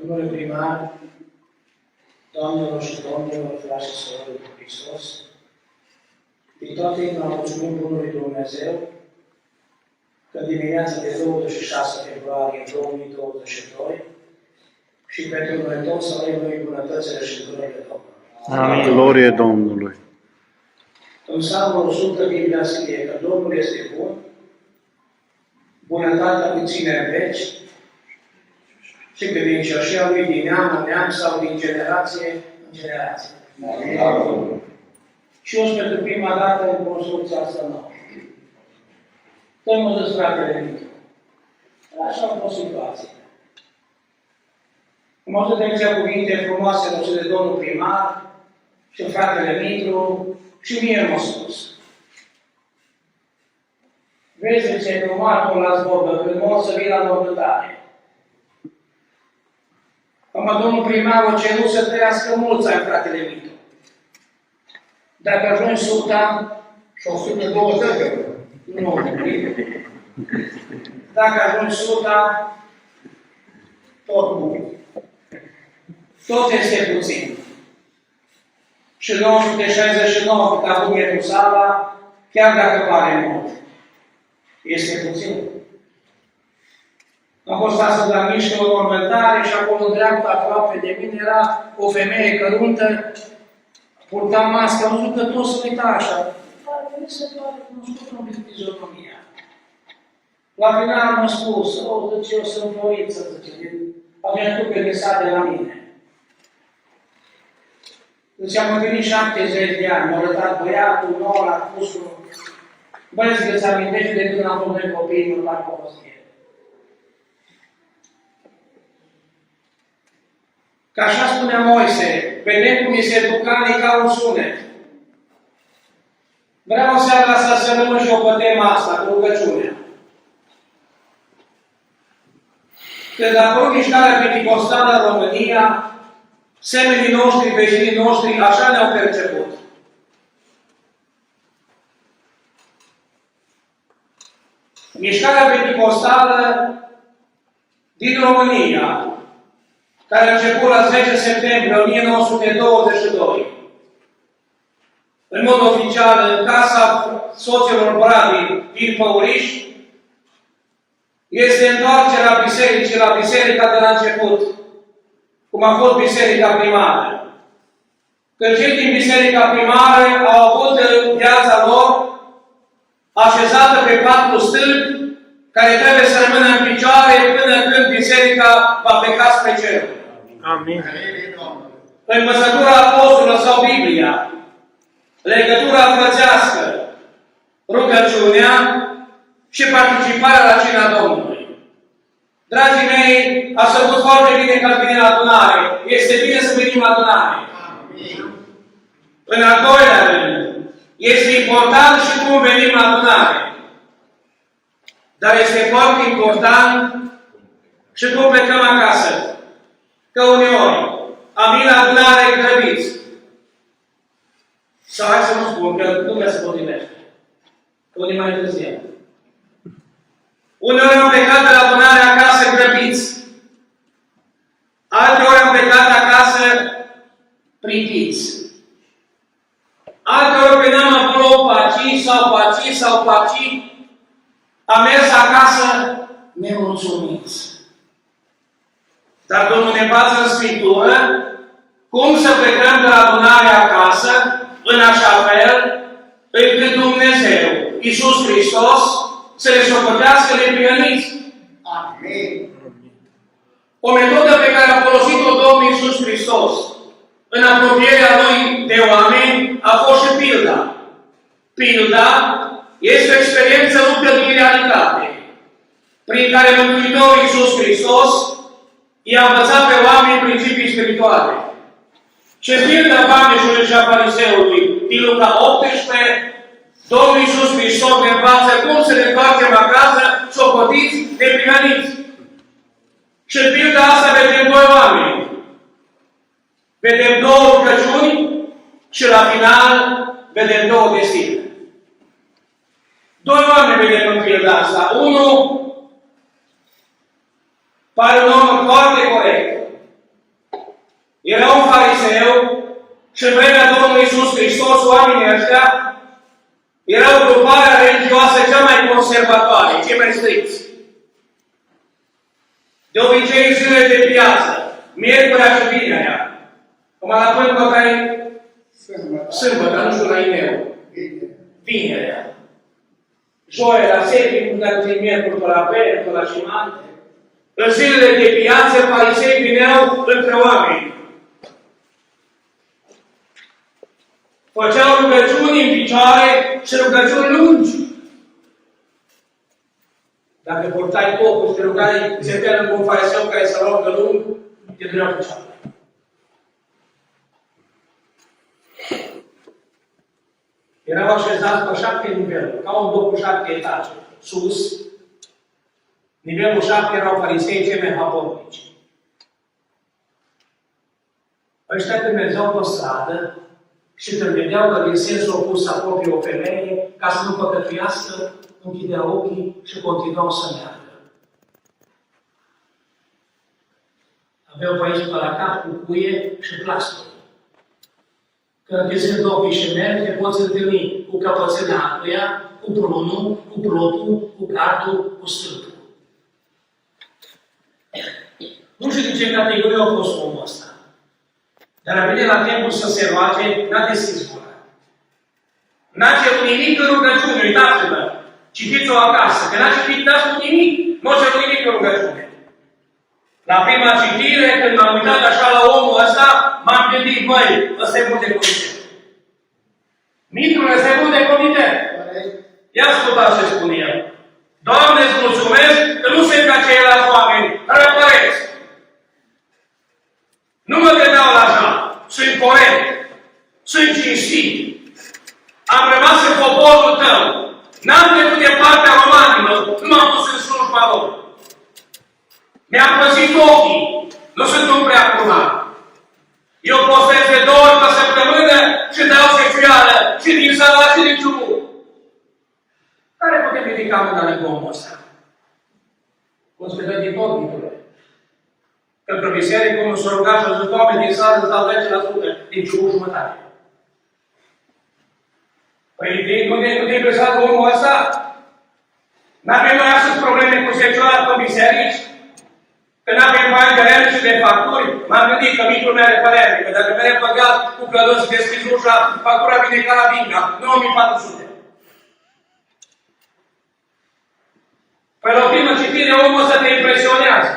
Domnule primar, doamnelor și domnilor, frați și surori de Hristos, din toată inima mulțumim Bunului Dumnezeu că dimineața de 26 februarie 2022 și pentru noi toți să avem noi bunătățile și durerile Domnului. Amin. Glorie Domnului! În Psalmul 100 Biblia scrie că Domnul este bun, bunătatea lui ține în veci și că din cerșea lui din neam în neam sau din generație în generație. Amin. Și eu sunt pentru prima dată în construcția asta nouă. Când mă zis fratele Micu. Așa a fost situația. Am auzit de niște cuvinte frumoase noastre de domnul primar și fratele Mitru și mie m-a spus. Vezi, zice, că martul la zbordă, când mor să vii la mormântare. Acum, domnul primar o cerut să trăiască mulți ani, fratele Mitru. Dacă ajungi 100 ani și 120 de ani, nu, dacă ajungi 100 ani, tot mult. Tot este puțin. Și 969 cât acum e cu sala, chiar dacă pare mult, este puțin. Am fost astăzi la mișcă o mormântare și acolo în dreapta aproape de mine era o femeie căruntă, purta mască, am văzut că toți se uita așa. Mi se pare cunoscut un pic fizionomia. La final m-a spus, zice, eu sunt Floriță, zice, atunci tu pe de la mine. Deci am întâlnit 70 de ani, m-a arătat băiatul, nou, l-a pus. Băi, zic, îți amintești de când am fost noi copiii, nu parcă a fost el. Că așa spunea Moise, vedem cum este ducanii ca un sunet. Vreau în seara asta să rămân și eu pe tema asta, cu rugăciunea. Când a apărut mișcarea penticostală în România, semenii noștri, vecinii noștri, așa ne-au perceput. Mișcarea penticostală din România, care a început la 10 septembrie 1922, în mod oficial în Casa Soților Bravi din Păuriș, este întoarcerea bisericii la biserica de la început, cum a fost biserica primară. Când cei din biserica primară au avut viața lor așezată pe 4 stâlpi, care trebuie să rămână în picioare până când biserica va pleca spre cer. Amin. Învățătura apostolă sau Biblia, legătura frățească, rugăciunea și participarea la cina Domnului. Dragii mei, ați făcut foarte bine că ați venit la adunare. Este bine să venim la adunare. În al doilea rând, este important și cum venim la adunare. Dar este foarte important și cum plecăm acasă. Că uneori am venit la adunare grăbiți. Sau hai să nu spun, că nu vrea să potrivește. Că unii mai târziu. Uneori am plecat de la adunare acasă grăbiți. Alteori am plecat acasă pripiți. Alteori când am acolo paci sau paci, am mers acasă nemulțumiți. Dar Domnul ne învață în Scriptură cum să plecăm de la adunare acasă în așa fel încât Dumnezeu, Iisus Hristos, să le socotească neprihăniți. Amin. O metodă pe care a folosit-o Domnul Iisus Hristos în apropierea Lui de oameni a fost și pilda. Pilda este o experiență ruptă din realitate, prin care Mântuitorul Iisus Hristos i-a învățat pe oameni principii spirituale. Ce pilda vameșului și a fariseului din Luca 18, Domnul Iisus Hristos ne învață cum să ne întoarcem acasă, socotiți, neprihăniți. Și în pilda asta vedem 2 oameni. Vedem 2 rugăciuni și la final vedem 2 destine. 2 oameni vedem în pilda asta. Unul pare un om foarte corect, Era un fariseu și în vremea Domnului Iisus Hristos, oamenii ăștia erau gruparea religioasă cea mai conservatoare, cei mai stricți. De obicei, zile de piață, miercurea și vinerea. Cum la până care sâmbătă, nu știu la e-mail. Vinerea. Joia la sepi, cum dacă ții miercuri pe la bere, pe la șimante. În zilele de piață, farisei vineau între oameni. Făceau rugăciuni în picioare și rugăciuni lungi. Dacă portai copul și te rugai, se termină cu un fariseu care se roagă lung, te dureau picioarele. Erau așezați pe 7 niveluri, ca un bloc cu 7 etaje. Sus, nivelul 7 erau farisei cei mai hapornici. Ăștia când mergeau pe stradă și când vedeau că din sensul opus se apropie o femeie, ca să nu păcătuiască, închideau ochii și continuau să meargă. Aveau pe aici pe la cap cu cuie și plasturi. Când deschid ochii și mergi, te poți întâlni cu căpățâna aceea, cu prunul, cu plotul, cu gardul, cu stâlpul. Nu știu din ce categorie a fost omul ăsta. Dar a venit la timpul să se roage, n-a deschis gura. N-a cerut nimic în rugăciune, uitați-vă. Citiți-o acasă, că n-a citit nimic. Nu a cerut nimic în rugăciune. La prima citire, când m-am uitat așa la omul ăsta, m-am gândit, băi, ăsta e bun de comitet. Mitru, ăsta e bun de comitet. Ia ascultați ce spune el. Doamne, îți mulțumesc că nu sunt ca ceilalți oameni, răpăreți. Nu mă gândeau la așa. Sunt corect. Sunt cinstit. Am rămas în poporul tău. N-am trecut de partea romanilor. Nu m-am pus în slujba lor. Mi-am păzit ochii. Nu sunt un prea curmat. Eu postez de 2 ori pe săptămână și dau secioară și din salat și din ciubu. Care putem ridica mâna în omul ăsta? Cum se dă din tot, Nicule. Că într-o biserică, cum s-o ruga și-o zis, oameni din sală, îți dau 10% din ciubu jumătate. Păi, nu te impresat cu omul ăsta? N-avem noi astăzi probleme cu secioara pe biserici? Că n-avem bani de rele și de facturi? M-am gândit că micul meu are părere, că dacă mereu păgat cu călăți și deschis ușa, factura vine ca la binga, 9400. Păi la o primă citire, omul ăsta te impresionează.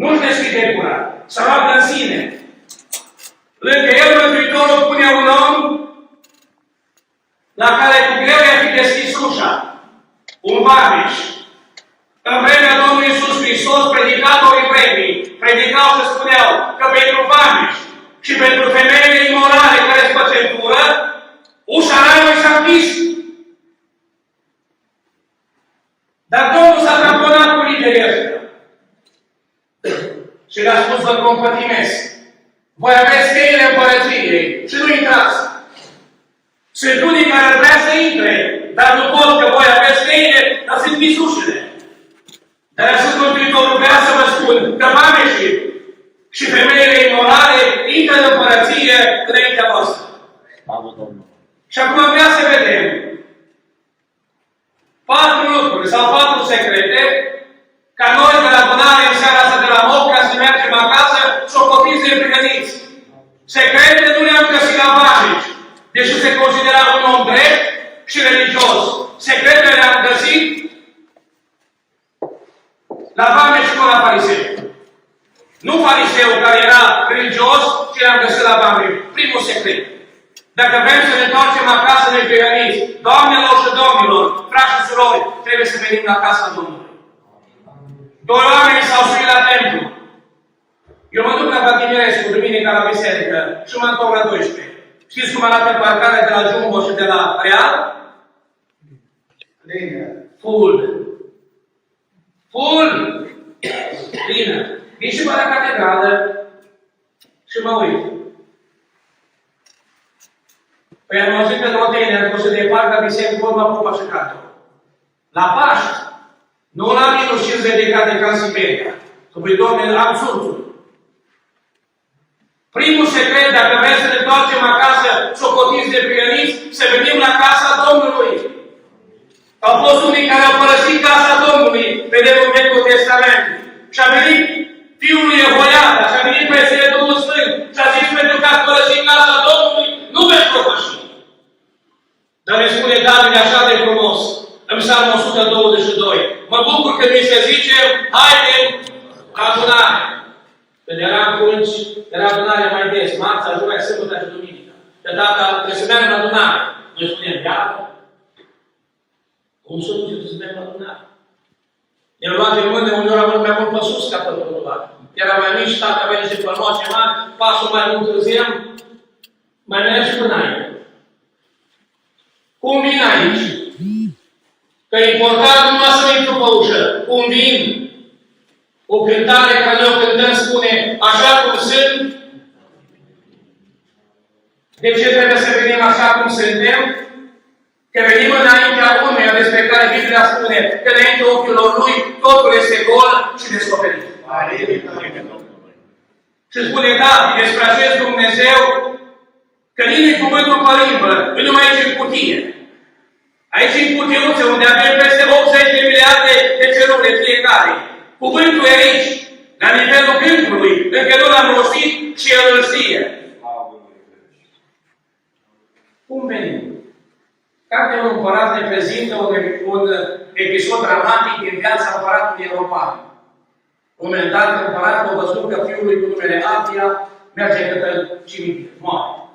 Nu-și deschide gura, să roagă în sine. Lângă el, Mântuitorul pune un om la care cu greu i-a fi deschis ușa. Un vameș. În vremea Domnului Iisus Hristos, predicatorii vremii, predicau și spuneau că pentru vameș și pentru femeile imorale care îți fă centură, ușa raiului s-a închis. Dar Domnul s-a tamponat cu liderii ăștia. Și le-a spus, vă compătimesc. Voi aveți cheile împărăției și nu intrați. Sunt unii care vrea să intre, dar nu pot, că voi aveți cheile, dar sunt închis ușile. Dar Iisus Mântuitorul vrea să vă spun că vameșii și femeile imorale intră în împărăție înaintea voastră. Și acum vrea să vedem 4 lucruri sau 4 secrete ca noi de la adunare în seara asta de la Moca să mergem acasă și o copiți nepregătiți. Secretele nu le-am găsit la vameși, deși se considera un om drept și religios. Secretele le-am găsit la vameși și la fariseu. Nu fariseu care era religios, ci le-am găsit la vameși. Primul secret. Dacă vrem să ne întoarcem acasă nepregătiți, doamnelor și domnilor, frați și surori, trebuie să venim la casa Domnului. 2 oameni s-au suit la templu. Eu mă duc la Vativirescu, duminica la biserică, și mă întorc la 12. Știți cum arată parcarea de la Jumbo și de la Real? Full. Full! Plină. Vin și pe la catedrală și mă uit. Păi am auzit pe Rodenia, că o să departă biserică, urma Popa și Cato. La Paști, nu la minus 50 de grade ca în Siberia. Că păi, Doamne, am surțul. Primul secret, dacă vreți să ne întoarcem acasă, socotiți de prioniți, să venim la casa Domnului. Au fost unii care au părăsit casa Domnului, vedem în Vechiul Testament. Și a venit fiul lui Jehoiada, și a venit Păsele Duhul Sfânt, și a zis, pentru că ați părăsit casa Domnului, nu veți propăși. Dar ne spune David așa de frumos, în Psalmul 122. Mă bucur că mi se zice, haide la adunare. Când eram atunci, era adunare mai des, marța, joia, sâmbătă și duminică. Că tata trebuie să mergem la adunare. Noi spunem, iată, cum să nu să mergem la adunare? Ne luat de mână, uneori am mai mult pe sus ca pe luat. Era mai mici, tata avea niște pălmoace mari, pasul mai mult întârziem, mai mergi până aici. Cum vin aici? Că e important numai să intru pe ușă. Cum vin? O cântare care noi o cântăm spune, așa cum sunt. De ce trebuie să venim așa cum suntem? Că venim înaintea unuia despre care Biblia spune că înaintea ochilor lui totul este gol și descoperit. Și spune David despre acest Dumnezeu că nimeni cuvântul pe limbă, nu numai aici în cutie. Aici în cutiuță, unde avem peste 80 de miliarde de celule fiecare. Cuvântul e aici, la nivelul gândului, încă nu l-am rostit și el îl știe. Cum venim? Cartea lui Împărat ne prezintă un episod dramatic din viața împăratului Ieroboam. Un moment dat, împăratul a văzut că fiul lui cu numele Abia merge către cimitir, moare.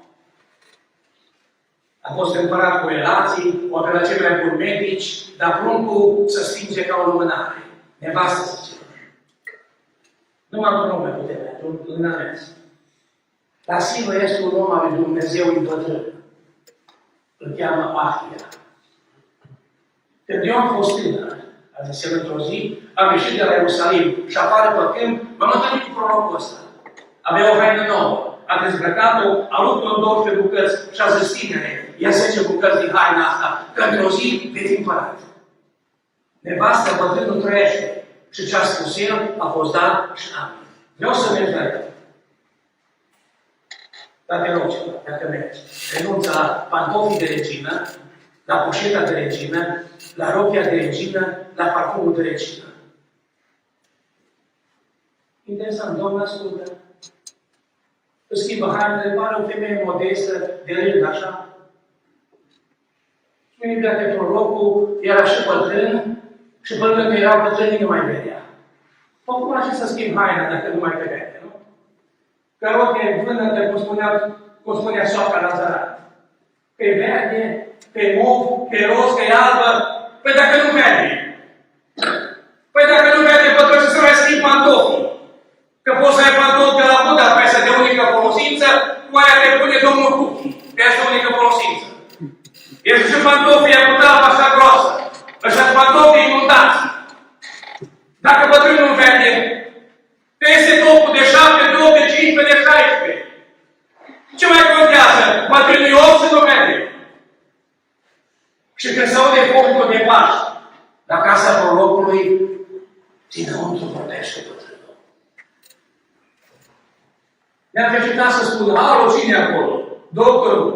A fost împărat cu relații, o avea la cei mai buni medici, dar pruncul se stinge ca o lumânare. Nevastă se zice. Numai un om mai putere, un înălț. Dar sigur este un om al lui Dumnezeu în bătrân. Îl cheamă Ahia. Când eu am fost tânăr, a zis el într-o zi, am ieșit de la Ierusalim și afară pe câmp, m-am întâlnit cu prorocul ăsta. Avea o haină nouă, a dezbrăcat-o, a rupt-o în 12 bucăți și a zis, tinere, ia 10 bucăți din haina asta, că într-o zi vei fi împărat. Nevastă, bătrânul trăiește. Și ce a spus el a fost dat și amin. Vreau să mergi la el. Dar te rog ceva, dacă mergi. Renunță la pantofii de regină, la poșeta de regină, la rochia de regină, la parfumul de regină. Interesant, Doamne ascultă. Îți schimbă hainele, pare o femeie modestă, de rând, așa. Spune Biblia că prorocul era și bătrân, și până când erau bătrâni, nu mai vedea. Cum așa să schimb haina dacă nu mai te vede, nu? Că roche vânătă, cum spunea soacra Lazarat. Că e verde, că e mov, că e roz, că e albă. Păi dacă nu vede. Păi dacă nu vede, păi trebuie să mai schimb pantofii. Că poți să ai pantofi de la Budapesta de unică folosință, cu aia te pune domnul Cuchi. Că este unică folosință. Este și pantofii cu talpa așa groasă. Ăștia pantofii inundați. Dacă bătrânul nu vede, peste topul de 7, de 8, de 15, de 16. Ce mai contează? Bătrânul e 8 să nu vede. Și când se aude focul de Paști, la casa prorocului, dinăuntru vorbește bătrânul. Mi-a precitat să spun, alo, cine e acolo? Doctorul,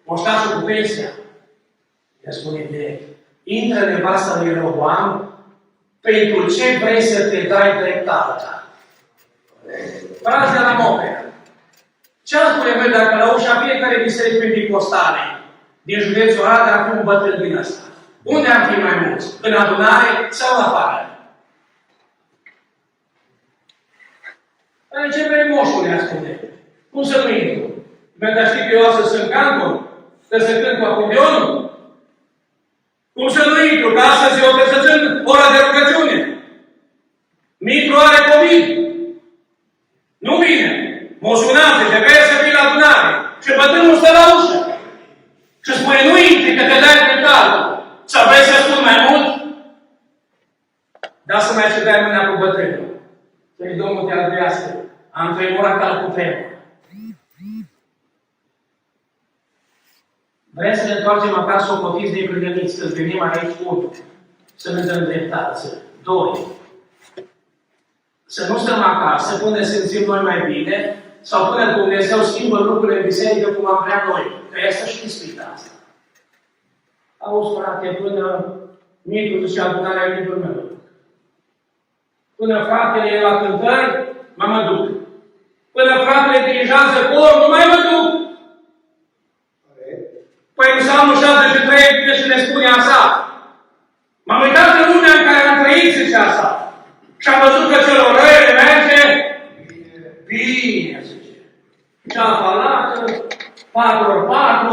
moștașul cu pensia. I-a spune direct, intră nevasta lui Ieroboam, pentru ce vrei să te dai drept alta? Frați de la Mopea. Ce am spune voi dacă la ușa fiecare biserică pentecostale din județul Oradea ar fi un bătrân din ăsta? Unde am fi mai mulți? În adunare sau afară? Dar ce vrei moșul, ne-a spune? Cum să nu intru? Pentru că știi că eu o să sunt cantor? Să cânt cu acordeonul? Cum să nu intru? Că astăzi eu trebuie să țin ora de rugăciune. Mitru are COVID. Nu vine. Mă sunează, trebuie să vii la adunare. Și bătrânul stă la ușă. Și spune, nu intri, că te dai pe altul. Să vrei să spun mai mult? Dar să mai cedai mâna cu bătrânul. Să-i Domnul te albească. Am tremurat ca cu tremur. Vrem să ne întoarcem acasă socotiți de pregătiți, când venim aici, 1. Să ne dăm dreptate. 2. Să nu stăm acasă până simțim noi mai bine, sau până Dumnezeu schimbă lucrurile în biserică cum am vrea noi. Că este și ispita asta. Auzi, frate, până Micu zicea adunarea limbul meu. Până fratele e la cântări, mă duc. Până fratele dirigează corul, nu mai mă duc. Păi în Psalmul 63 vine și ne spune așa. M-am uitat în lumea în care am trăit, zice asta. Și am văzut că celor răi le merge bine, zice. Ceapa lată, 4x4,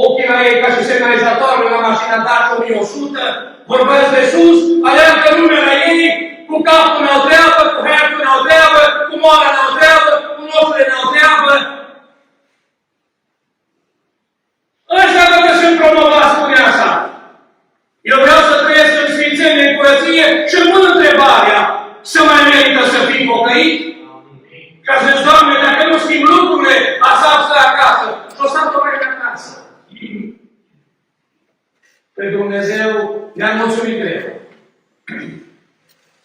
ochii la ei ca și semnalizatorul la mașina Dacia 1100, vorbesc de sus, aleargă lumea la ei, cu capul ne-au treabă, cu hertul ne-au treabă, cu moara ne-au treabă, cu noștrile ne-au treabă. Ăștia dacă sunt promovați, spune așa. Eu vreau să trăiesc în sfințenie, în curăție și îmi pun întrebarea, să mai merită să fii pocăit? Ca să zici, Doamne, dacă nu schimb lucrurile, asta stă acasă. Și o stat o vreme acasă. Pe Dumnezeu ne-a mulțumit greu.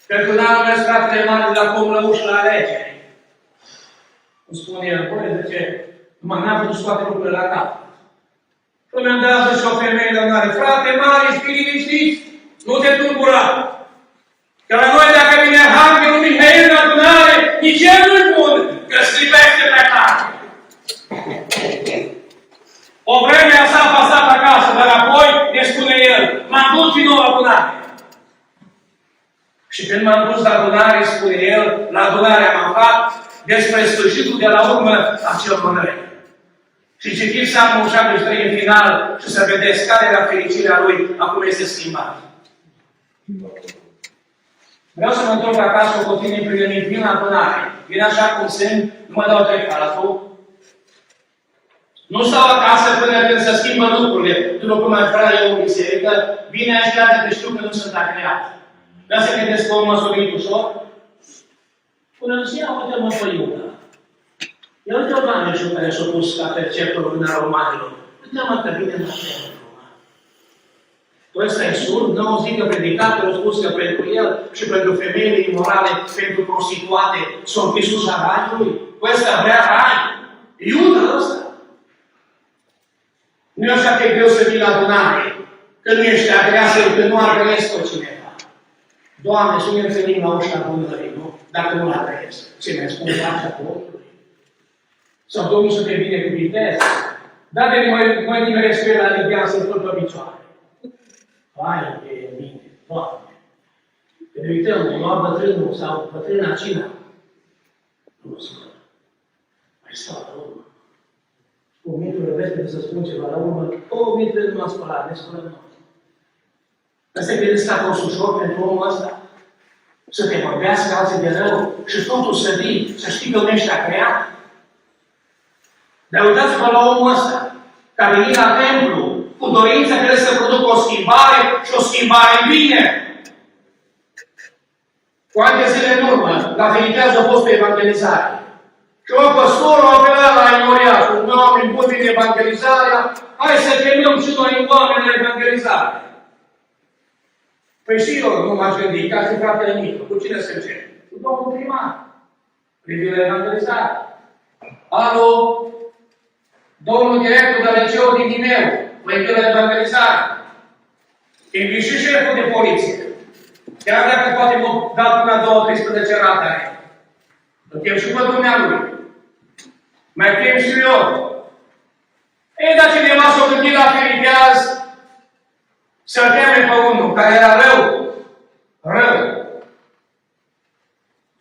Pentru că n-am mers fratele mare de la Comlăuș la alegeri. Îmi spune el, băi, de ce? N-am putut scoate lucrurile la cap. Până îmi dă și o femeie la mare, frate mare, ești liniștit, nu te tulbura. Că la noi dacă vine Arhanghelul Mihail în adunare, nici el nu-i bun, că slibește pe tare. O vreme asta a pasat acasă, dar apoi ne spune el, m-am dus din nou la adunare. Și când m-am dus la adunare, spune el, la adunare am aflat despre sfârșitul de la urmă a celor răi. Și citiți Psalmul 73 în final și să vedeți care era fericirea lui, acum este schimbat. Vreau să mă întorc acasă cu tine prietenii, vin la adunare. Vin așa cum sunt, nu mă dau trec altul. Nu stau acasă până când se schimbă lucrurile, după cum aș vrea eu în biserică, vine așa de știu că nu sunt agreat. Vreau să vedeți că omul a sorit ușor. Până în zi, uite-mă pe Iuda. Eu uite-o Doamneșul care s-a pus ca perceptorul în romanilor. Uite-mă că vine în acel roman. Tu ăsta e surd, nu auzi că predicatorul a spus că pentru el și pentru femeile imorale, pentru prostituate, s-au închis ușa raiului. Tu ăsta vrea rai. Iuda ăsta. Nu e așa că e greu să vii la adunare, că nu ești agreasă, că nu agrezi pe cineva. Doamne, să ne întâlnim la ușa adunării, nu? Dacă nu la trăiesc. Ce mi-ai spune fața cu ochiul? Sau Domnul să te binecuvinteze. Da, de mai nimeresc pe el la Lidia să-l pun pe picioare. Vai de mine, Doamne! Când ne uităm, o lua bătrânul sau bătrâna cina. Nu spune. Mai stau la urmă. Cuvântul repede să spun ceva la urmă. Cuvântul nu m-a spălat, ne spălăm noi. Dar să vedeți că a fost ușor pentru omul ăsta. Să te vorbească alții de rău și totul să vii, să știi că nu ești creat. Dar uitați-vă la omul ăsta, care vine la templu, cu dorința că să producă o schimbare și o schimbare în bine. Cu alte zile în urmă, la Filitează a fost pe evangelizare. Și o păstorul a apelat la Ioria, cu un oameni buni din evangelizarea, hai să chemăm și noi oameni la evangelizare. Păi și eu nu m-aș gândi, ca și fratele Micu, cu cine să încep? Cu domnul primar. Privind la evangelizare. Alo, domnul director de liceu din Dineu, privind la evangelizare. Invit și șeful de poliție. Chiar dacă poate mă da până 2-13 ratare. Îl chem și pe dumnealui. Mai chem și eu. Ei, dar cineva s-a gândit la Filiteaz să-l cheme pe unul care era rău. Rău.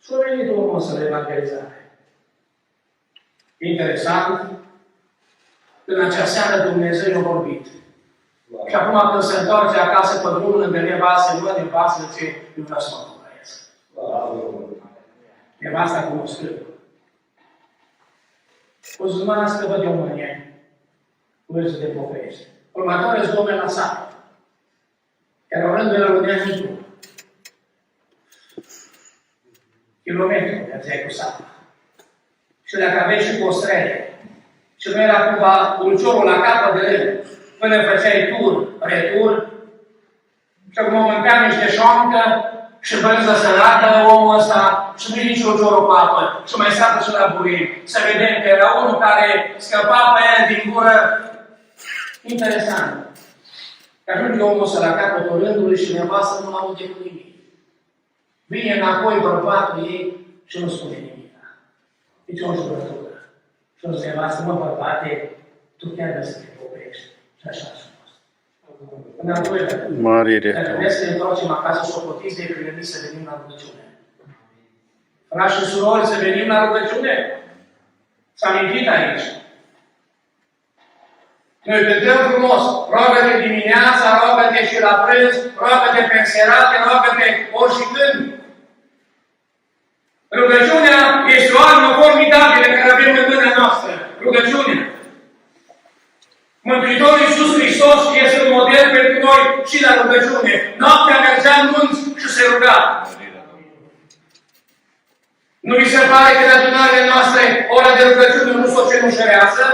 Și-a venit omul ăsta la evangelizare. Interesant. În acea seară Dumnezeu i-a vorbit. Și acum când se întoarce acasă pe drumul lângă nevastă, nu nevastă, zice, eu vreau să mă pocăiesc. Nevasta cunoscând. O să mă că văd eu mâine, vrei să te pocăiești. Următoarea zi domnule la sat. Era o rândul la lunea Nicu. Kilometru, mergeai cu sat. Și dacă aveai și postrele. Și nu era cumva ulciorul la capă de el. Până făceai tur, retur. Și acum mâncam niște șoancă Și brânză săracă omul ăsta și nu-i nici o cioră cu apă. Și mai sată și la burin. Să vedem că era unul care scăpa pe el din gură. Interesant. Că ajunge omul săracat cotorându-lui și nevastă nu l-aude cu nimic. Vine înapoi bărbatul ei și nu spune nimic. Nici o jurătură. Și o să nevastă, mă, bărbate, tu chiar de să te popești. Și așa a spus. În al doilea rând, dacă vreți să ne întoarcem acasă și o potiți de pregătiți să venim la rugăciune. Frați și surori, să venim la rugăciune? S-a mintit aici. Noi cântăm frumos, roagă-te dimineața, roagă-te și la prânz, roagă-te pe înserate, roagă-te ori și când. Rugăciunea este o armă formidabilă care avem în mâna noastră. Rugăciunea. Mântuitorul Iisus Hristos este un model pentru noi și la rugăciune. Noaptea mergea în munți și se ruga. Nu mi se pare că în adunarea noastră ora de rugăciune nu s-o cenușărează?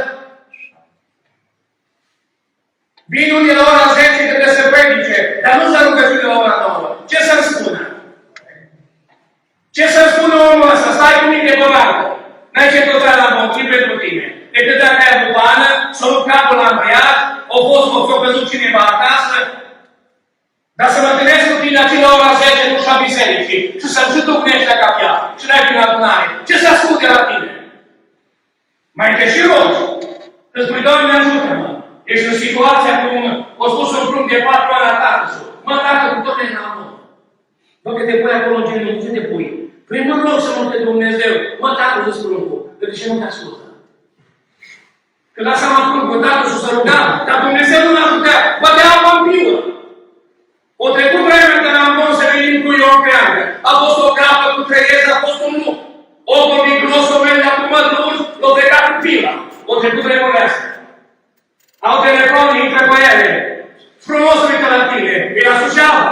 Vin unii la ora 10 trebuie să predice, dar nu s-a rugăciune la ora 9. Ce să-mi spună? Ce să-mi spună omul ăsta? Stai cu mine pe bancă. N-ai ce căuta la motiv pentru tine. Decât dacă ai avut bană, s-a luat capul la îmbriat, o fost o căzut cineva acasă, dar să mă întâlnesc cu tine aici la ora 10 în ușa bisericii și să-mi și tu gândești ca piață și n-ai prin adunare. Ce să asculte la tine? Mai te și rogi. Îți spui, Doamne, ajută-mă. Ești în situația cum a spus un prunc de 4 ani la tatăl. Mă, tată, cu tot ne am. Bă, că te pui acolo în genul, ce te pui? Păi mă rog să mă pe Dumnezeu. Mă, tată, îți pruncul. Că de ce nu te ascultă? Că la seama pruncul, tatăl și s-a rugat, dar Dumnezeu nu l-a putea. Bă, de apă în piură. O trecut vremea când am vrut să venim cu Ion Creangă. A fost o capă cu treiez, a fost un lup. Omul micros, o merge acum mătuși, l-a plecat cu pila. O trecut vremurile astea. Au telefonii, intră pe ele. Frumos uită la tine. E la Suceava.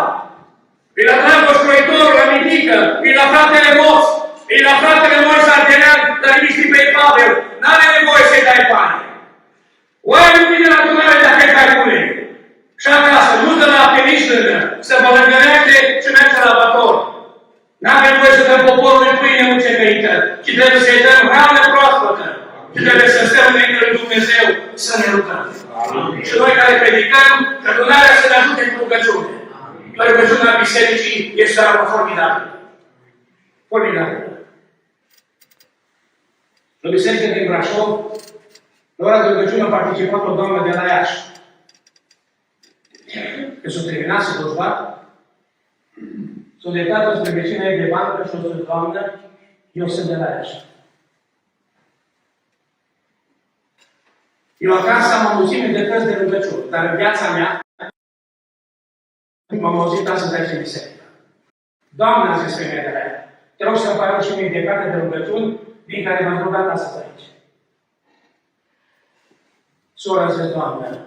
E la Dragoș Croitorul, la Mitică. E la fratele Moț. E la fratele Moise Ardenean, dar niște pe Pavel. N-are nevoie să-i dai bani. Oare nu vine la adunare dacă îi dai bune? Și acasă, nu dă la pe nici lângă. Se bălângănește și merge la bător. N-avem voie să dăm poporului pâine mucegăită, ci trebuie să-i dăm hrană proaspătă. Și trebuie să stăm înainte lui Dumnezeu să ne rugăm. Și noi care predicăm, că adunarea să ne ajute cu rugăciune. La rugăciunea bisericii este o armă formidabilă. Formidabilă. La biserică din Brașov, la ora de rugăciune a participat o doamnă de la Iași. Că s-a terminat să slujba, s-a îndreptat spre vecina ei de bancă și o spus, Doamnă, eu sunt de la Iași. Eu acasă am o mulțime de cărți de rugăciuni, dar în viața mea m-am auzit astăzi aici în biserică. Doamne, a zis femeia de la ea, te rog să-mi fac și mie de carte de rugăciuni din care m-am rugat astăzi aici. Sora a zis, Doamne,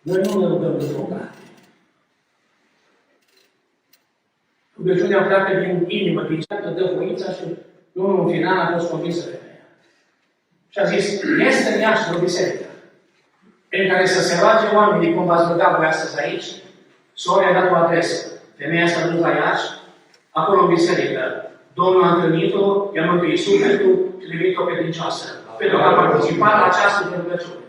noi nu ne rugăm de rugare. Rugăciunea pleacă din inimă, din cealaltă dă voința și nu în final a fost convinsă femeia. Și a zis, este în Iași o biserică în care să se roage oamenii, cum v-ați rugat voi astăzi aici, sora i-a dat o adresă. Femeia s-a dus la Iași, acolo în biserică. Domnul a întâlnit-o, i-a mântuit sufletul și a devenit o credincioasă. Pentru că a participat la această de rugăciune.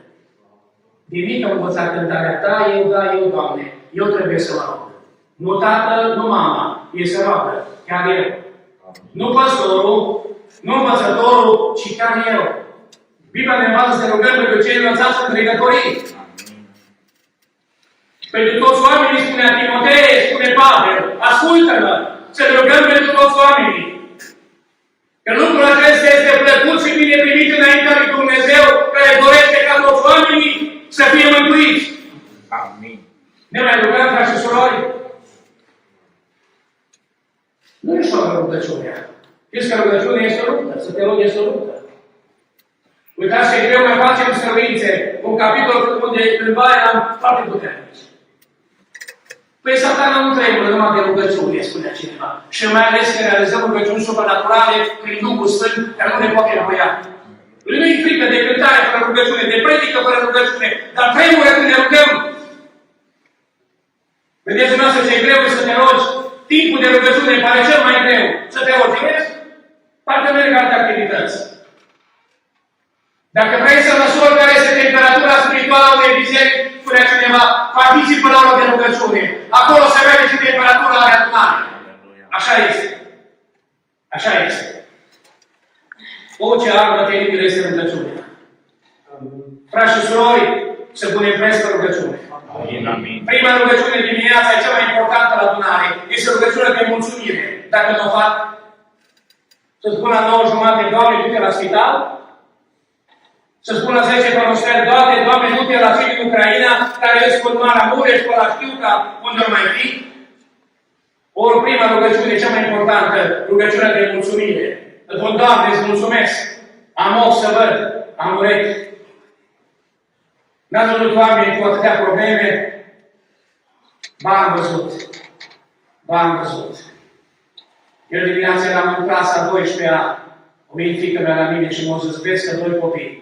Din mică am învățat cântarea ta, eu, Doamne, eu trebuie să mă rog. Nu tatăl, nu mama, e să roagă, chiar eu. Nu păstorul, nu învățătorul, ci chiar eu. Biblia ne învață să rugăm pentru cei învățați în pregătorii. Pentru toți oamenii, spunea Timotei, spune Pavel, ascultă-mă, să rugăm pentru toți oamenii. Că lucrul acesta este plăcut și bine primit înaintea lui Dumnezeu, care dorește ca toți oamenii să fie mântuiți. Amin. Ne mai rugăm, frați și surori? Nu e ușor rugăciunea. Știți că rugăciunea este o luptă, să te rogi este o luptă. Uitați ce greu mai facem stăruințe, un capitol unde cândva eram foarte puternici. Păi Satana nu trebuie numai de rugăciune, spunea cineva. Și mai ales că realizăm rugăciuni supranaturale prin Duhul Sfânt, care nu ne poate învoia. Lui nu-i frică de cântare fără rugăciune, de predică fără rugăciune, dar tremură când ne rugăm. Vedeți dumneavoastră ce greu e să te rogi, timpul de rugăciune pare cel mai greu să te odihnezi, parcă merg alte activități. Dacă vrei să măsori care este temperatura spirituală a unei biserici, spunea cineva, participă la ora de rugăciune. Acolo se vede și temperatura la adunare. Așa este. Așa este. O, ce armă teribilă este rugăciunea. Frați și surori, să punem preț pe rugăciune. Prima rugăciune dimineața e cea mai importantă la adunare. Este rugăciunea de mulțumire. Dacă nu o fac, să spun la 9:30, Doamne, du-te la spital. Să spun la 10 până sfert, Doamne, du-te la cei din Ucraina, care îți spun Marea Mureș, pe la Știuca, unde mai fi. Ori prima rugăciune, cea mai importantă, rugăciunea de mulțumire. Îți spun, Doamne, îți mulțumesc. Am ochi să văd, am urechi. N-ați văzut oameni cu atâtea probleme? Ba, am văzut. Ba, am văzut. Eu dimineața eram în clasa 12-a, o venit fiică mea la mine și m-a zis, vezi că 2 copii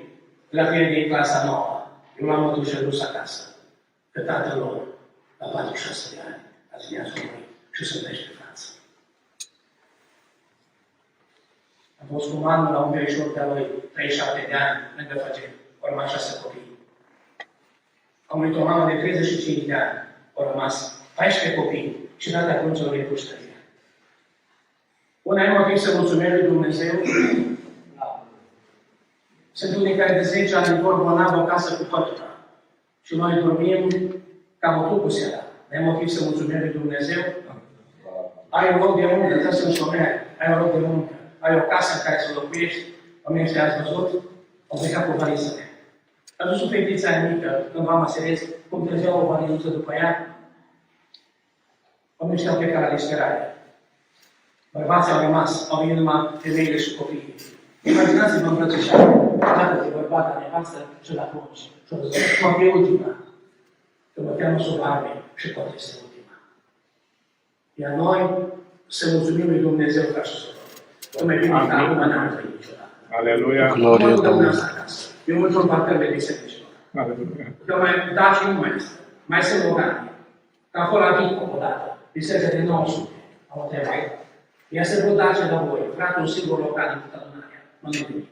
la tine din clasa 9. Eu l-am adus și dus acasă. Că tatăl lor, la 46 de ani, a ținea somnului și să mergi pe față. Am fost cu manul la un verișor de-a lui 37 de ani, lângă face, urma 6 copii. Am murit o mamă de 35 de ani, au rămas 14 copii și data crunților e puștărie. Până ai motiv să mulțumesc lui Dumnezeu? Sunt unii care de 10 ani vor bolnavi o casă cu pătura. Și noi dormim cam o cu seara. Ai motiv să mulțumesc lui Dumnezeu? Ai un loc de muncă, trebuie să-mi șomeri. Ai un loc de muncă. Ai o casă în care să locuiești. Oamenii ăștia ați văzut? Au plecat cu valizele. Ați văzut fetița aia mică, când v-am aserez, cum trăgeau o valizuță după ea? Oamenii ăștia au plecat la disperare. Bărbații au rămas, au venit numai femeile și copiii. Imaginați-vă îmbrățișare, dată-te bărbat, nevastă și la prunci. Și o zis, poate e ultima. Că mă cheamă sub arme și poate este ultima. Iar noi să mulțumim lui Dumnezeu ca și să vă. Mai bine că acum n-am trăit niciodată. Aleluia. Glorie Domnului. Eu mult în parcările bisericilor. Că mai da și nu mai este. Mai sunt locale. Că acolo a venit o dată. Biserica de 900. Am o treabă. Ia să vă dați la voi. Frate, un singur local din toată adunarea. M-am gândit.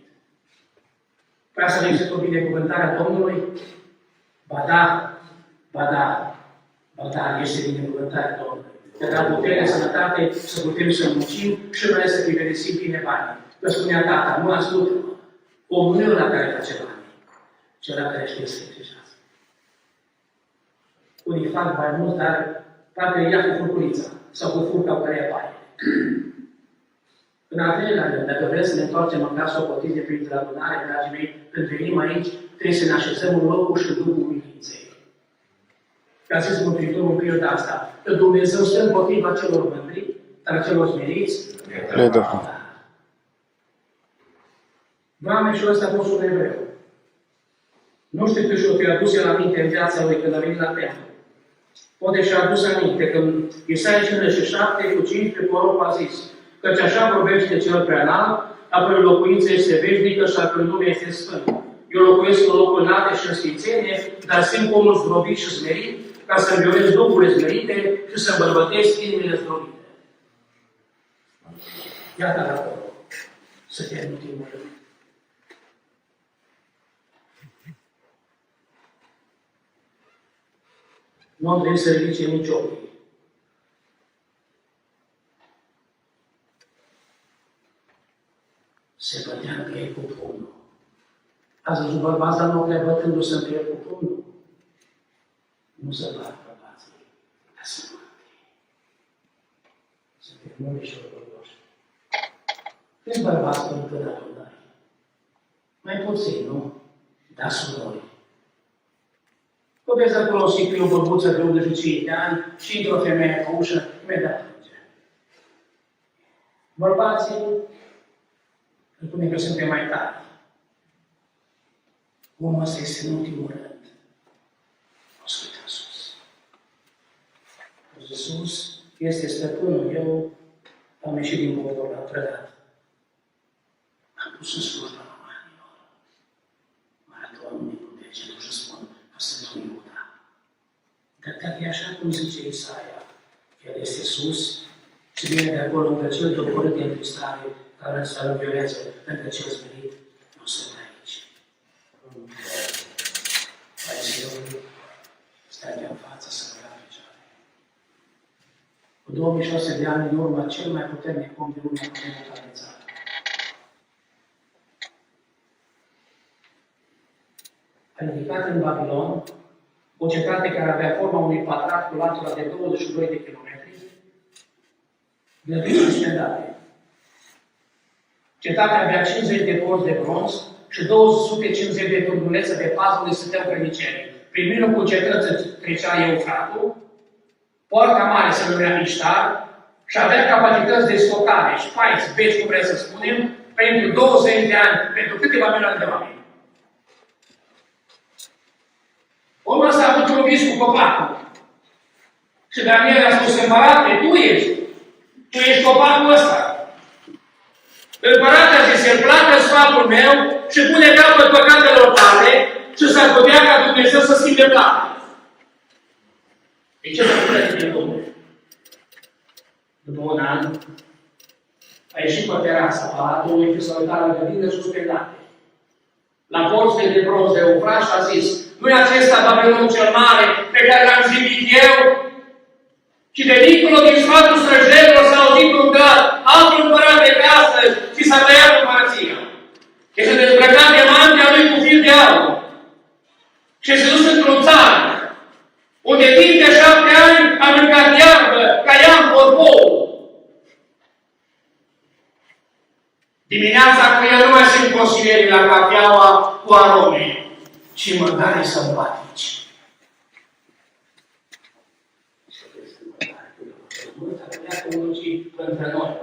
Vrea să ne o binecuvântarea Domnului? Ba da, ba da, ba da, este binecuvântarea Domnului. Că da putere, sănătate, să putem să muncim și mai să priveresim bine banii. Că spunea tata, nu ascultă-mă. Omul nu la care face bani, ci la care știe să îngrijească. Unii fac mai mult, dar parcă ia cu furculița sau cu furca cu care apare. În al treilea rând, dacă vreți să ne întoarcem măcar să o potiți de prin adunare, dragii mei, când venim aici, trebuie să ne așezăm în locul și Duhul umilinței. Ca zis Mântuitorul în perioada asta, că Dumnezeu stă împotriva celor mândri, dar celor smeriți, Le dă. Doamne, și ăsta a fost un evreu. Nu știu cât și-o fi adus el aminte în viața lui când a venit la templu. Poate și-a adus aminte când Isaia 57 cu 15 prorocul a zis, căci așa vorbește cel preanalt, apoi locuința este veșnică și apoi lumea este sfântă. Eu locuiesc în locul înalt și în sfințenie, dar simt omul zdrobit și smerit, ca să violez lucrurile smerite și să îmbărbătesc inimile zdrobite. Iată acolo. Să fie în timpul lui. Nu am trebuit să ridice nici ochii. Se bătea în ei cu pumnul. Ați văzut bărbați la noaptea bătându-se în ei cu pumnul? Nu se bat bărbații, dar se bate. Suntem mult și orgolioși. Câți bărbați până până adunări? Mai puțin, nu? Dar surori. Că vezi acolo o sicriu, o băbuță de 85 de ani și intră o femeie pe ușă, imediat plânge. Bărbații îmi spune că suntem mai tari. Omul ăsta este în ultimul rând. Ascultă sus. Iisus este stăpânul. Eu am ieșit din popor la prădat. Am pus în slujba oamenilor. Mă arată oamenii cu degetul și spun că sunt un Iuda. Dar dacă e așa cum zice Isaia, El este sus, Și vine de acolo încă cel doborât de întristare, care să-l înviolează, încă cel smerit, nu sunt aici. Hai să stai de-în față să vă la picioare. Cu 2600 de ani în urmă, cel mai puternic om de urmă puternic în țară. A ridicat în Babilon o cetate care avea forma unui pătrat cu latura de 22 de kilometri, grădini suspendate. Cetatea avea 50 de porți de bronz și 250 de turbulețe de pază unde stăteau grăniceri. Prin mijlocul cetății trecea Eufratul, poarta mare se numea Miștar și avea capacități de stocare, șpaiți, beci, cum vreau să spunem, pentru 20 de ani, pentru câteva milioane de oameni. Omul ăsta a avut un vis cu copacul. Și Daniel a spus, împărate, tu ești copacul ăsta. Împărate a zis, îmi placă sfatul meu și pune capăt păcatelor tale și s-ar putea ca Dumnezeu să schimbe planul. E ce s-a întâmplat din Domnul? După un an, a ieșit pe terasa palatului și s-a uitat la grădinile suspendate. La porțile de bronz de Eufrat și a zis, nu-i acesta Babilonul cel mare pe care l-am zidit eu? Și de dincolo din sfatul străjerilor s-a auzit un glas, altul împărat de pe astăzi și s-a tăiat împărăția. Și se dezbrăcat de mantia lui cu fir de aur. Și se dus într-un țară, unde timp de 7 ani a mâncat iarbă, ca iam borbou. Dimineața cu el nu mai sunt consilierii la cafeaua cu arome, ci mâncare sălbatici. Multă pleacă unul și între noi.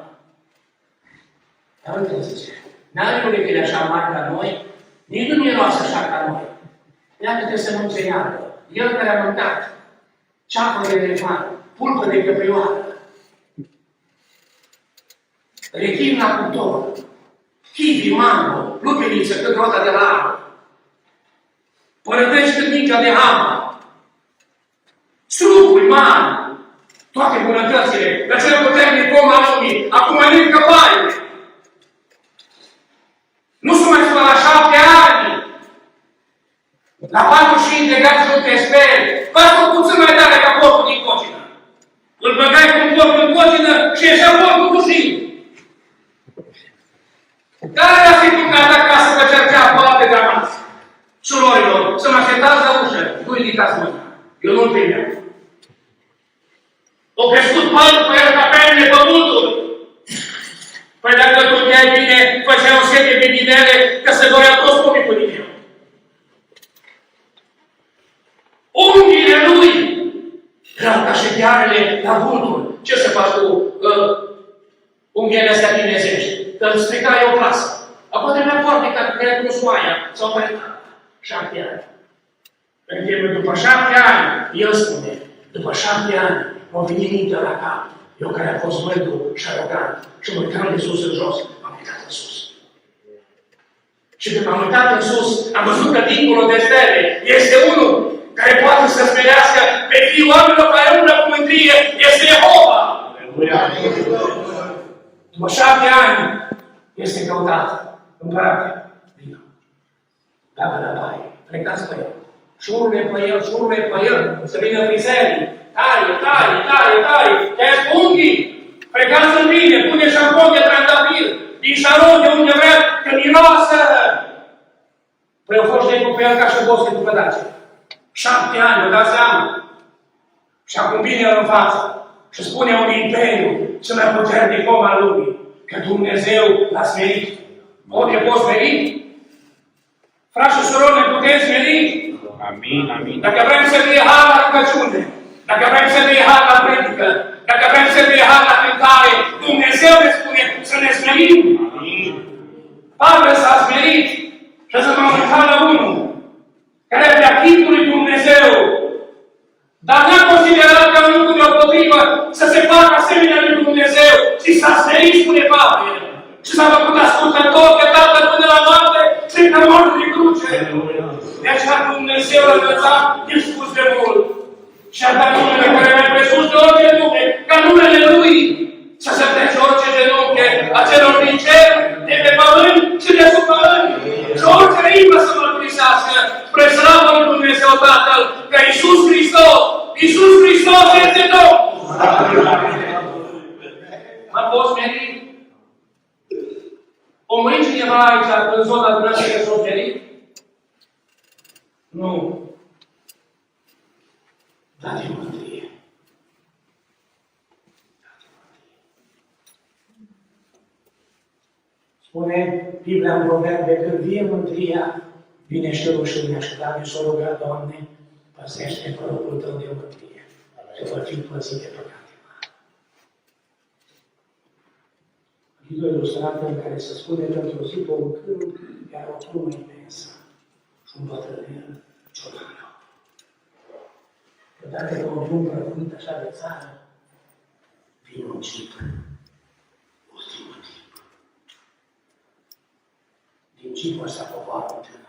Dar uite, zice, n-are urechile așa mari ca noi, nici nu miroase așa ca noi. Iată-te să mânce iarbă. El care a mâncat ceapă de elefant, pulpă de căprioară, rechin la cuptor, kiwi, mango, lupiniță, cât roata de la apă, părătești cât mica de hamă, struguri mari, toate bunătățile, dar cel puternic om al lumii, acum mănâncă baile. Nu se mai spune la 7 ani, la 45 de grade nu te speri, faci-o puțin mai tare ca porcul din cocină. Îl băgai cu un porc în cocină și ieșea porcul cu șin. Care a fi culcat acasă că cercea poate de amasă? Surorilor, să mă așteptați la ușă, nu ridicați mâna. Eu nu-l primeam. O crescut părul pe el ca penile pământului. Păi dacă tu te-ai bine, făceau sete de binele, că se dorea toți pomicul din el. Unghiile lui erau ca șechearele la vulturi. Ce se faci cu unghiile astea chinezești? Că îmi stricai o clasă. Acum trebuia foarte ca că ai cunoscut aia sau pe 7 ani. Pentru că după 7 ani, el spune, după 7 ani, m-a venit mintea la cap. Eu care am fost mândru și arogant și mă uitam de sus în jos, m-am uitat în sus. Și când m-am uitat în sus, am văzut că dincolo de stele este unul care poate să smerească pe fiul oamenilor care umblă cu mândrie, este Jehova. După 7 ani este căutat împărate. Vină. Dacă la baie, plecați pe el. Șurle pe el, șurle pe el, să vină frizerii. Taie, tăiați cu unghii, plecați în bine, pune șampon de trandafir, din șaron de unde vrea, că miroasă. Păi au fost de cu pe el ca și bosche după dace. 7 ani, vă dați seama. Și acum vine el în față și spune un imperiu, cel mai puternic om al lumii, că Dumnezeu l-a smerit. Ori poți smeri? Frați și surori, ne putem smeri? Amin, amin. Dacă vrem să fie har la rugăciune, dacă vrem să fie har la predică, dacă vrem să fie har la cântare, Dumnezeu ne spune să ne smerim. Amin. Pavel s-a smerit și să m-am uitat la unul care avea chipul lui Dumnezeu, dar n-a considerat ca un lucru deopotrivă să se facă asemenea lui Dumnezeu și s-a smerit, spune Pavel, și s-a făcut ascultător de Tatăl până la moarte și încă moarte de cruce. De aceea Dumnezeu l-a înălțat nespus de mult și a dat numele care mai presus de orice nume, ca numele Lui, Să se plece orice genunche a celor din cer, de pe pământ și de sub pământ. Și orice limbă să mărturisească spre slavă lui Dumnezeu Tatăl, că Iisus Hristos este Domnul. Mă poți meri? O mâini cineva aici, în zona dumneavoastră de soferit? Nu. Dați mântrie. Spune Biblia în Proverbe, când vie mântria, vine și rușinea și Doamne s-o ruga, Doamne, păzește părocul Tău de mântrie și vor fi păzite păcatele. Adică o ilustrată în care se spune că într-o zi pe un câmp era o plumă imensă și un bătrânel ciolană. Odată că un drum prăfuit așa de țară, vine un cip, ultimul tip. Din cipul ăsta popoară un tânăr.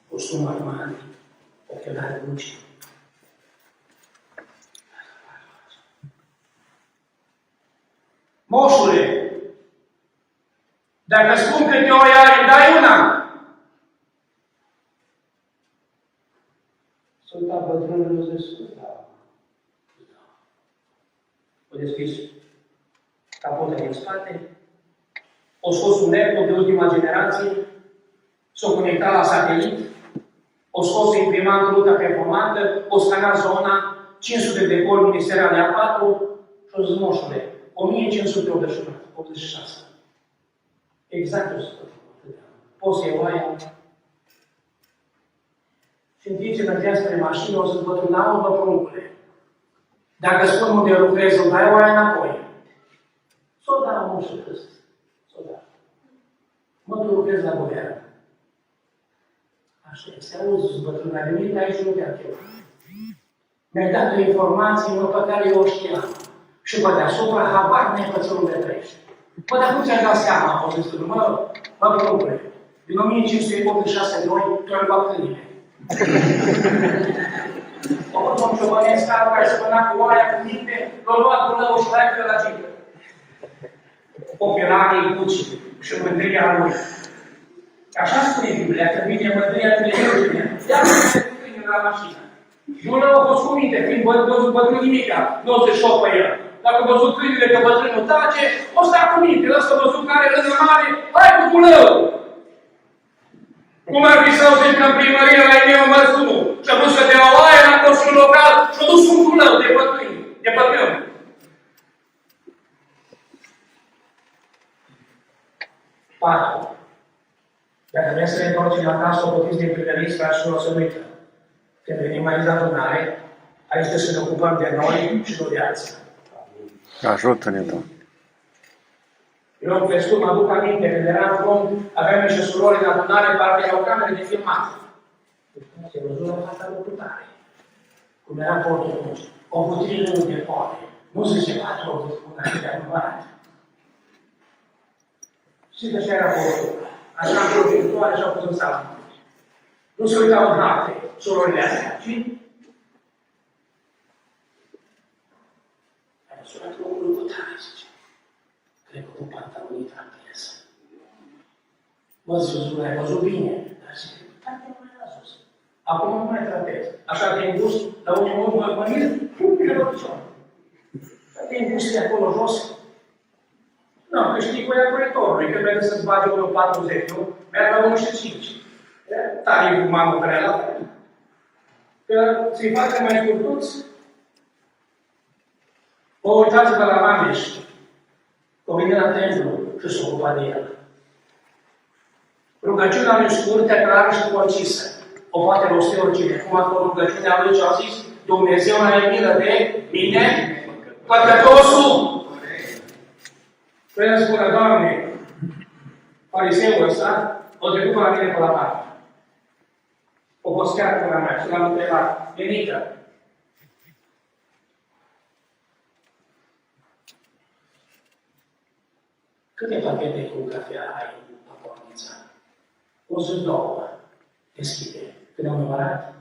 Costum armare, ochelari luci. Moșule, dacă spun că te o iai, îmi dai una. S-a uitat bătrânul și zis, da. O deschis capotă din spate, o scos un laptop de ultima generație, s-o conectat la satelit, o scos imprimantul ultra performantă, o scanat zona, 500 de goli ministeriale A4 și o zis, moșule, 1586. Exact 100. Poți să iei oaia. Și în timp ce mergea spre mașină, o să-ți bătrânau, bă, pruncule. Dacă spun unde lucrezi, îmi dai oaia înapoi. S-o dau, nu știu cât. S-o dau. Mă, tu lucrezi la guvern. Așa, se auzi, bătrân, a venit aici și nu te-a chemat. Mi-ai dat o informație, mă, pe care eu o știam. Și pe deasupra, habar ne-ai pățit unde trăiești. Păi, dar cum ți-ai dat seama, a fost destul, mă, pruncule, din 1586 de ori, tu ai luat câinile. O văd un ciobănesc care se pânea cu oaia cu minte, l-a luat cu lău și l-a de la cipă. Ochelarii cuci și mândria lui. Așa spune Biblia, că vine mândria Dumnezeu. Ia-te cu câinile la mașină. Nu l-au fost cu minte, fiind văzut bătrân nimica, 98 pe el. Dacă văzut câinile că bătrânul tace, o sta cu minte, ăsta văzut care râză mare, hai cu culău! Cum ar fi să auzim că în primărie la Ineu mers unul și-a vrut să dea o aie la Consiliul Local și-a dus un culău de pătrâni, de pătrâni. Patru. Dacă vrem să ne întorcem acasă, o potiți din primăristra și o să uită. Când venim aici la adunare, aici trebuie să ne ocupăm de noi și nu de alții. Ajută-ne, Doamne. Eu am crescut, mă aduc aminte, când eram front, aveam niște surori în adunare, parcă erau camere de filmat. Se văzut la fața locutare. Cum era portul, o putrină de poate. Nu se poate o putrină de adunare. Și de ce era portul? Așa am fost viitoare și au pus în sală. Nu se uitau în noapte, surorile astea, ci? Ai sunat locul locutare, zice. Cred că cu pantalonii trapeză. Mă, Zuzule, ai văzut bine? Dar zice, tante nu mai a sus. Acum nu mai trapez. Așa te îngust, la ultimul urmă, mă mir, e la picior. Te îngust de acolo jos. Nu, că știi cu ea curetorului, că merge să-ți bage 1,40, nu? Merg la 1,5. Tare cu mamă pe la fel. Că ți-i facă mai scurtuți. O uitați-vă la Mameș. O vine la templu și s-o ocupa de el. Rugăciunea lui scurtă, clară și concisă. O poate rosti oricine. Cum a fost rugăciunea lui ce a zis? Dumnezeu n-ai milă de mine, păcătosul. Vreau să spună, Doamne, fariseul ăsta o trecut la mine pe la mare. O fost chiar pe la mea și l-am întrebat, Nenică, câte pachete cu cafea ai în pacornița? O zi, 2. Deschide. Când am numărat?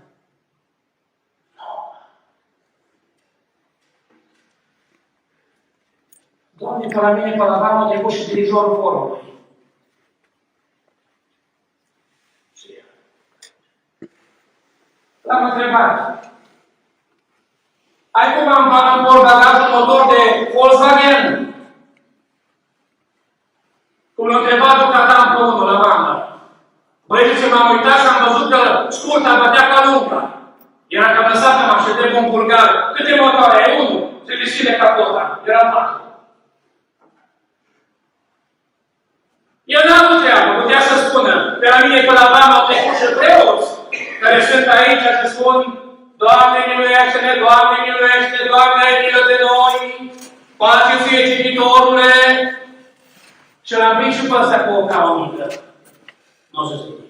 9. Doamne, pe la mine, pe la vamă, a trecut și dirijorul forului. L-am întrebat. Ai cum am bagaj un motor de Volkswagen? Cum l-a întrebat o tata pe unul la bandă. Băi, ce m-am uitat și am văzut că scurta bătea ca lunga. Era ca lăsată mașină de un bulgar. Câte motoare ai? Unul. Se deschide capota. Era patru. El n-a avut treabă. Putea să spună. Pe la mine, pe la Bama, au trecut și preoți care sunt aici și spun: Doamne, miluiește-ne, Doamne, miluiește, Doamne, ai milă de noi, pace ție, cititorule. Și l-am prins și pe ăsta cu o cauă mică. Nu o să spune.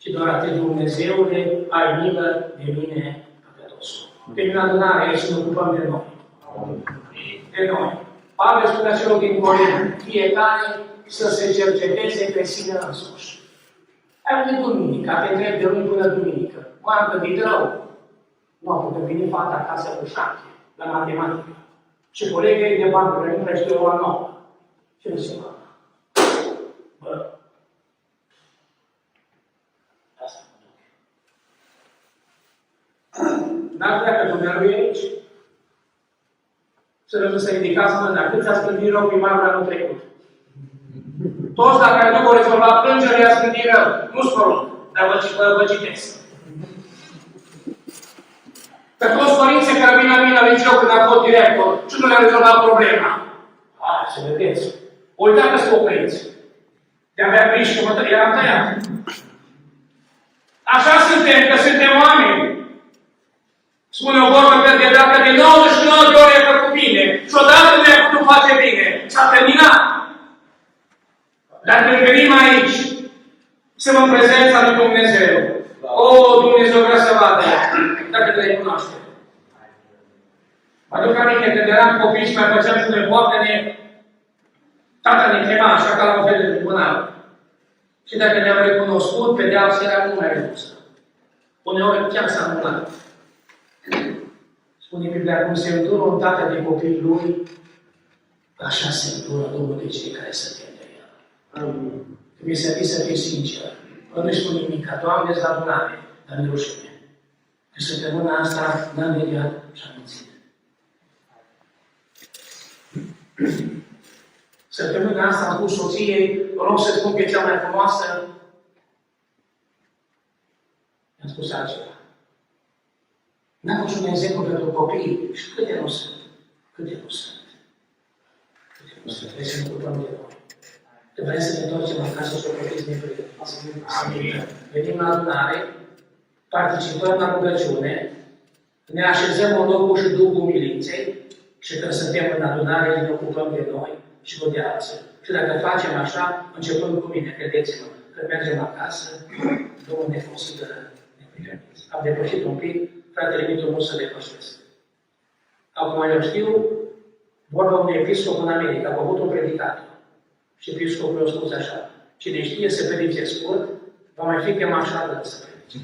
Și doar atât, Dumnezeule, ai milă de mine, păcătosul. Pe în adunare aici ne ocupăm de noi. De noi. Pavel spune celor din Corint, fiecare să se cerceteze pe sine însuși. Ai venit duminica, te întreb de luni până duminică. M-am gândit rău. Nu am putut veni fata acasă cu 7, la matematică. Și colegii de bancă, care nu prește o la 9. Ce înseamnă? Bă, asta mă duc. N-ar vrea că Dumnezeu e aici. Să rămân să ridicați mâna. Câți ați gândit rău primarul anul trecut? Toți, dacă nu vor rezolva plângerea, i-ați gândit rău. Nu-ți părut, dar vă citesc. Că toți părinții care vin la mine la liceu când am fost director și nu le-am rezolvat problema. Hai, să vedeți. Uitați că sunt părinți. De-abia prins și eram tăiat. Așa suntem, că suntem oameni. Spune o vorbă că dacă de 99 de ori ai făcut bine și odată nu ai putut face bine, s-a terminat. Dar când venim aici, suntem în prezența lui Dumnezeu. O, Dumnezeu vrea să vadă, dacă te recunoaște. Mă aduc aminte, când eram copii și mai făceam și noi boaptene, tata ne chema așa ca la un fel de tribunal. Și dacă ne-am recunoscut, pedeapsa era mult mai redusă. Uneori chiar s-a anulat. Spune Biblia, cum se îndură un tată de copiii lui, așa se îndură Domnul de cei care se tem de El. Trebuie să fii sincer. Nu-i spune nimic, Doamne, îți la adunare, dar nu rușine. Că săptămâna asta n-am mediat și am mințit. Săptămâna asta am pus soției, o rog să spun că e cea mai frumoasă. I-am spus altceva. N-am pus un exemplu pentru copii și câte nu sunt. Câte nu sunt. Câte nu sunt. Trebuie să ne ocupăm de noi. Că vrem să ne întoarcem acasă și o plătiți neprietenă. Venim la adunare, participăm la rugăciune, ne așezăm în locul și Duhul umilinței și când suntem în adunare ne ocupăm de noi și nu de alții. Și dacă facem așa, începând cu mine, credeți-mă, când mergem acasă, Domnul ne consideră neprihăniți. Am depășit un pic, fratele Mitru nu să depășesc. Acum eu știu, vorba unui episcop în America, a avut un predicator. Și episcopul a spus așa: cine știe să predice scurt, va mai fi chemat așa de să predice.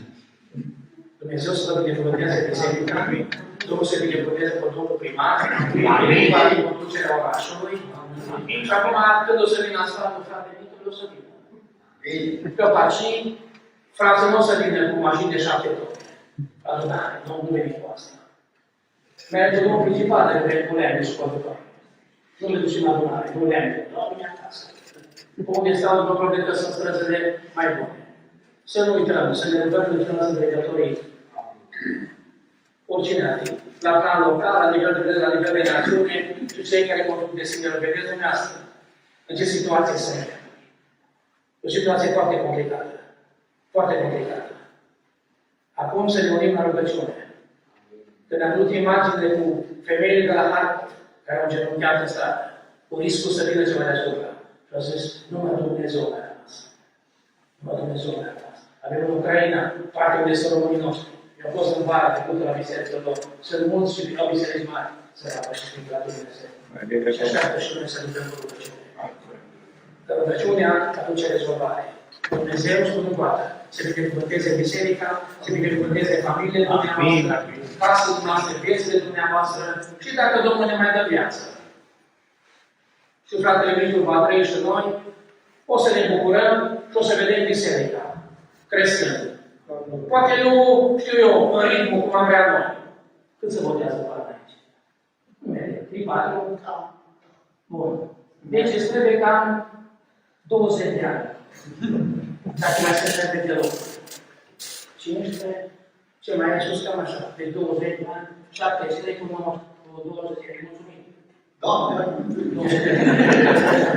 Dumnezeu să vă binecuvânteze biserica, Domnul să binecuvânteze pe Domnul primar, va fi conducerea orașului. Și acum, când o să vină asfaltul, frate Mitru, o să vină. Pe Pacii, frații nu o să vină cu mașini de 7 tone. Adunare, nu veni cu asta. Merge domnul principal de pe Culeane și Codătoare. Nu le ducem la adunare, nu le-am la mine acasă. Unde stau după probleme că sunt străzile mai bune. Să nu uităm, să ne rugăm de celălalt dregătorii. Oricine ar fi. La plan local, la nivel de națiune și cei care conduc de sine, vedeți dumneavoastră. În ce situație suntem? O situație foarte complicată. Foarte complicată. Acum să ne unim la rugăciune. Când am vrut imaginile cu femeile de la Harvard, care au genunchiat în stradă, cu riscul să vină ceva deasupra. Și au zis, numai Dumnezeu mai a rămas. Numai Dumnezeu mai a rămas. Avem în Ucraina, partea unde sunt românii noștri. Eu am fost în vara trecută la biserică lor. Sunt mulți și au biserici mari să rapă și prin la Dumnezeu. Și așa și noi să lucrăm cu rugăciune. Că rugăciunea aduce rezolvare. Dumnezeu spune toată. Să binecuvânteze biserica, să binecuvânteze familiile dumneavoastră, casele dumneavoastră, viețile dumneavoastră și dacă Domnul ne mai dă viață. și fratele Victor va trăi și noi, o să ne bucurăm și o să vedem biserica crescând. Poate nu, știu eu, în ritmul cum am vrea noi. Cât se votează partea aici? Nu merge. 3-4? Da. Bun. Deci îți trebuie cam 20 de ani. Dacă mai să de loc. 15, ce mai ai sus cam așa, de 20 de ani, 73 cu 20 de ani, mulțumim. Doamne!